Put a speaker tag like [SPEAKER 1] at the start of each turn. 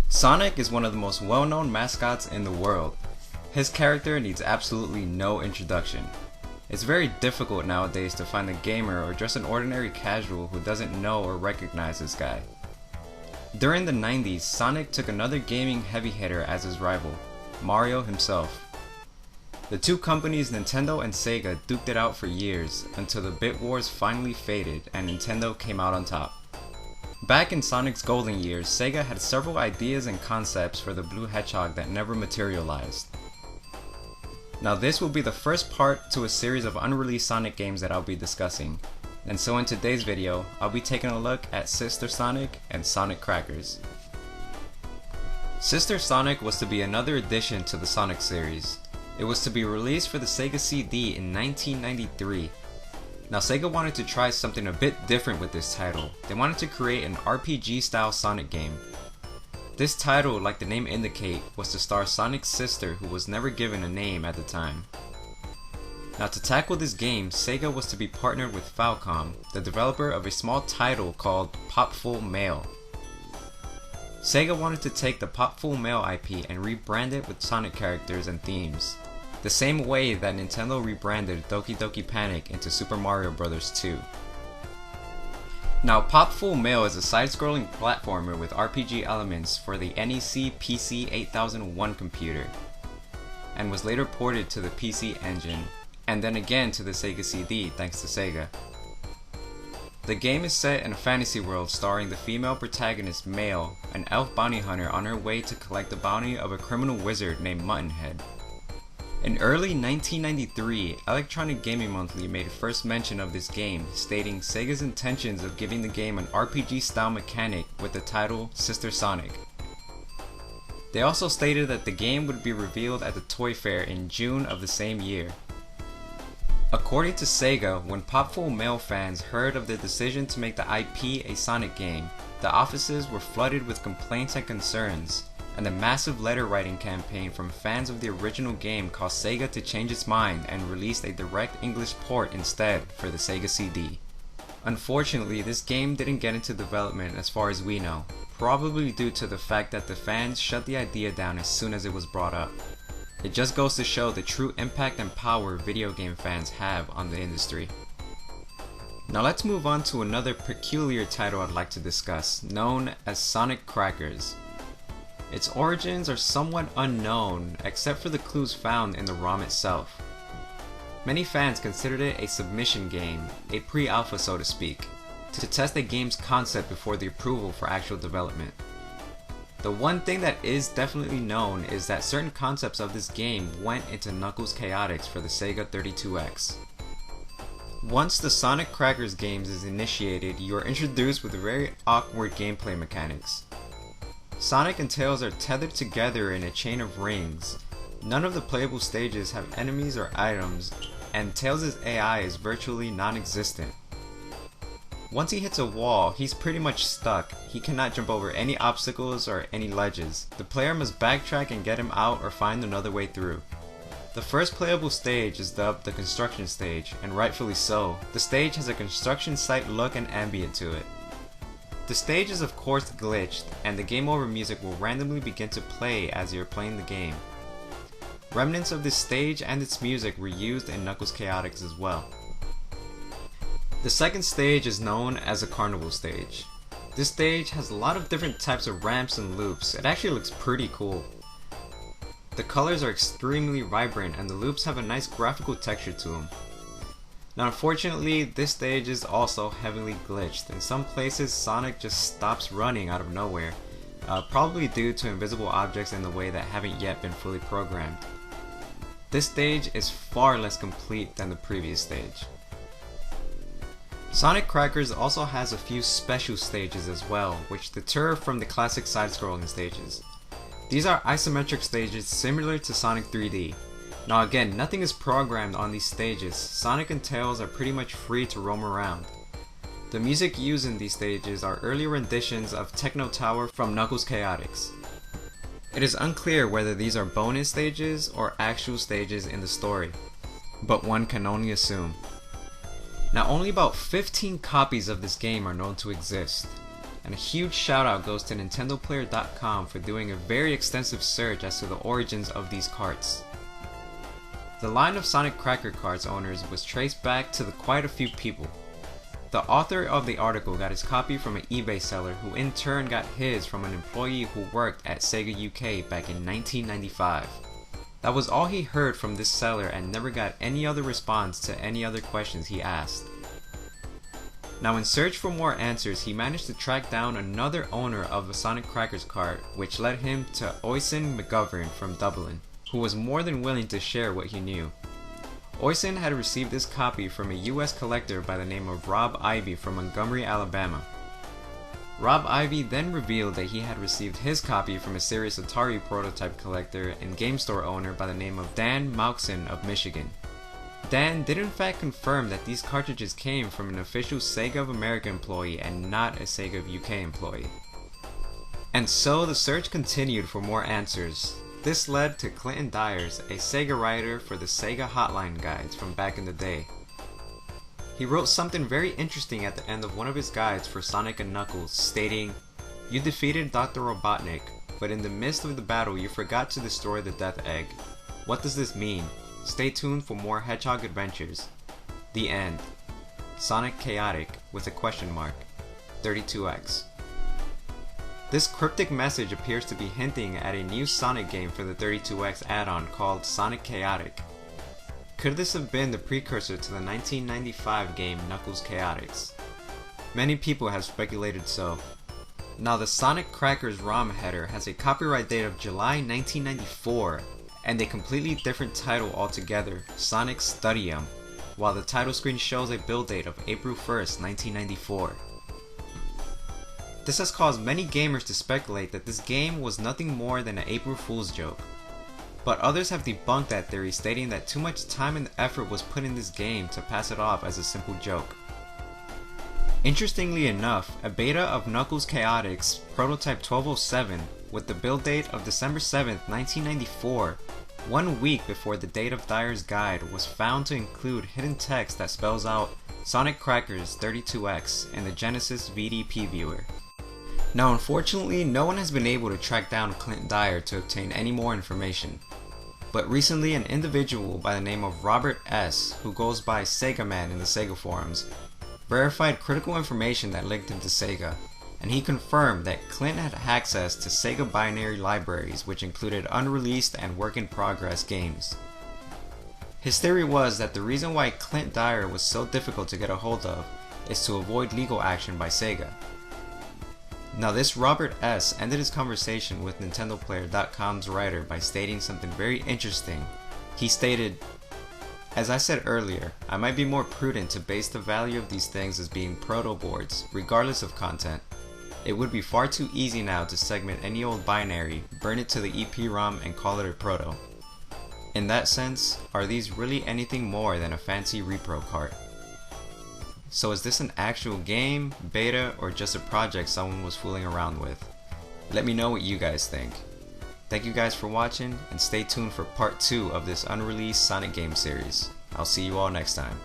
[SPEAKER 1] Sonic is one of the most well-known mascots in the world. His character needs absolutely no introduction. It's very difficult nowadays to find a gamer or just an ordinary casual who doesn't know or recognize this guy. During the 90s, Sonic took another gaming heavy hitter as his rival, Mario himself. The two companies Nintendo and Sega duked it out for years until the bit wars finally faded and Nintendo came out on top. Back in Sonic's golden years, Sega had several ideas and concepts for the Blue Hedgehog that never materialized. Now this will be the first part to a series of unreleased Sonic games that I'll be discussing. And so in today's video, I'll be taking a look at Sister Sonic and Sonic Crackers. Sister Sonic was to be another addition to the Sonic series. It was to be released for the Sega CD in 1993. Now Sega wanted to try something a bit different with this title. They wanted to create an RPG style Sonic game. This title, like the name indicate, was to star Sonic's sister who was never given a name at the time. Now to tackle this game, Sega was to be partnered with Falcom, the developer of a small title called Popful Mail. Sega wanted to take the Popful Mail IP and rebrand it with Sonic characters and themes, the same way that Nintendo rebranded Doki Doki Panic into Super Mario Bros. 2. Now Popful Mail is a side-scrolling platformer with RPG elements for the NEC PC 8001 computer, and was later ported to the PC Engine, and then again to the Sega CD thanks to Sega. The game is set in a fantasy world starring the female protagonist Mail, an elf bounty hunter on her way to collect the bounty of a criminal wizard named Muttonhead. In early 1993, Electronic Gaming Monthly made first mention of this game, stating Sega's intentions of giving the game an RPG-style mechanic with the title Sister Sonic. They also stated that the game would be revealed at the Toy Fair in June of the same year. According to Sega, when Popful Mail fans heard of the decision to make the IP a Sonic game, the offices were flooded with complaints and concerns, and a massive letter writing campaign from fans of the original game caused Sega to change its mind and released a direct English port instead for the Sega CD. Unfortunately, this game didn't get into development as far as we know, probably due to the fact that the fans shut the idea down as soon as it was brought up. It just goes to show the true impact and power video game fans have on the industry. Now let's move on to another peculiar title I'd like to discuss, known as Sonic Crackers. Its origins are somewhat unknown, except for the clues found in the ROM itself. Many fans considered it a submission game, a pre-alpha so to speak, to test a game's concept before the approval for actual development. The one thing that is definitely known is that certain concepts of this game went into Knuckles Chaotix for the Sega 32X. Once the Sonic Crackers games is initiated, you are introduced with very awkward gameplay mechanics. Sonic and Tails are tethered together in a chain of rings. None of the playable stages have enemies or items, and Tails' AI is virtually non-existent. Once he hits a wall, he's pretty much stuck. He cannot jump over any obstacles or any ledges. The player must backtrack and get him out or find another way through. The first playable stage is dubbed the construction stage, and rightfully so. The stage has a construction site look and ambient to it. The stage is of course glitched, and the game over music will randomly begin to play as you're playing the game. Remnants of this stage and its music were used in Knuckles Chaotix as well. The second stage is known as a Carnival Stage. This stage has a lot of different types of ramps and loops. It actually looks pretty cool. The colors are extremely vibrant and the loops have a nice graphical texture to them. Now unfortunately, this stage is also heavily glitched. In some places, Sonic just stops running out of nowhere, probably due to invisible objects in the way that haven't yet been fully programmed. This stage is far less complete than the previous stage. Sonic Crackers also has a few special stages as well, which deter from the classic side-scrolling stages. These are isometric stages similar to Sonic 3D. Now again, nothing is programmed on these stages. Sonic and Tails are pretty much free to roam around. The music used in these stages are early renditions of Techno Tower from Knuckles Chaotix. It is unclear whether these are bonus stages or actual stages in the story, but one can only assume. Now only about 15 copies of this game are known to exist, and a huge shout out goes to NintendoPlayer.com for doing a very extensive search as to the origins of these carts. The line of Sonic Cracker carts owners was traced back to quite a few people. The author of the article got his copy from an eBay seller who in turn got his from an employee who worked at Sega UK back in 1995. That was all he heard from this seller and never got any other response to any other questions he asked. Now in search for more answers, he managed to track down another owner of a Sonic Crackers cart, which led him to Oisin McGovern from Dublin, who was more than willing to share what he knew. Oisin had received this copy from a US collector by the name of Rob Ivy from Montgomery, Alabama. Rob Ivy then revealed that he had received his copy from a serious Atari prototype collector and game store owner by the name of Dan Mauxon of Michigan. Dan did in fact confirm that these cartridges came from an official Sega of America employee and not a Sega of UK employee. And so the search continued for more answers. This led to Clinton Dyers, a Sega writer for the Sega Hotline guides from back in the day. He wrote something very interesting at the end of one of his guides for Sonic and Knuckles, stating, "You defeated Dr. Robotnik, but in the midst of the battle you forgot to destroy the Death Egg. What does this mean? Stay tuned for more Hedgehog adventures. The end. Sonic Chaotic with a question mark. 32X." This cryptic message appears to be hinting at a new Sonic game for the 32X add-on called Sonic Chaotic. Could this have been the precursor to the 1995 game Knuckles Chaotix? Many people have speculated so. Now the Sonic Crackers ROM header has a copyright date of July 1994 and a completely different title altogether, Sonic Studium, while the title screen shows a build date of April 1st, 1994. This has caused many gamers to speculate that this game was nothing more than an April Fool's joke. But others have debunked that theory, stating that too much time and effort was put in this game to pass it off as a simple joke. Interestingly enough, a beta of Knuckles Chaotix Prototype 1207 with the build date of December 7th, 1994, 1 week before the date of Dyer's guide, was found to include hidden text that spells out Sonic Crackers 32X in the Genesis VDP viewer. Now unfortunately, no one has been able to track down Clint Dyer to obtain any more information. But recently an individual by the name of Robert S., who goes by Sega Man in the Sega forums, verified critical information that linked him to Sega, and he confirmed that Clint had access to Sega binary libraries which included unreleased and work-in-progress games. His theory was that the reason why Clint Dyer was so difficult to get a hold of is to avoid legal action by Sega. Now this Robert S. ended his conversation with NintendoPlayer.com's writer by stating something very interesting. He stated, "As I said earlier, I might be more prudent to base the value of these things as being proto boards, regardless of content. It would be far too easy now to segment any old binary, burn it to the EPROM and call it a proto. In that sense, are these really anything more than a fancy repro cart? So is this an actual game, beta, or just a project someone was fooling around with? Let me know what you guys think. Thank you guys for watching, and stay tuned for part 2 of this unreleased Sonic game series. I'll see you all next time."